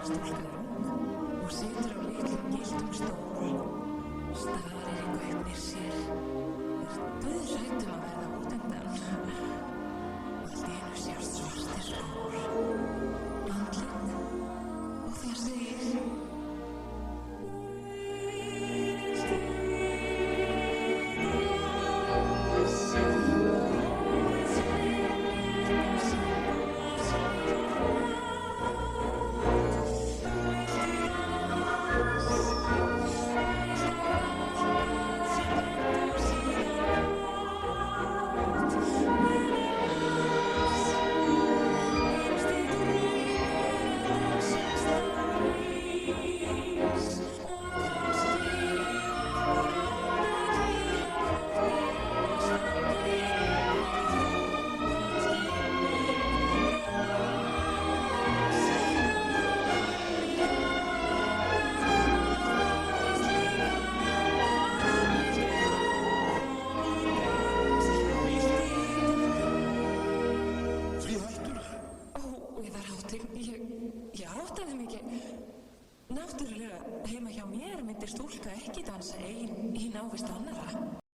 stúlka er ung og situr á litlum gylltum stól, starir í gaupnir sér, dauðhrædd að verða útundan. Allt í einu sjást svartir skór, andlit og það segir: Ég áttaði mig ekki. Náttúrulega heima hjá mér myndir stúlka ekki dansa ein í návist annarra.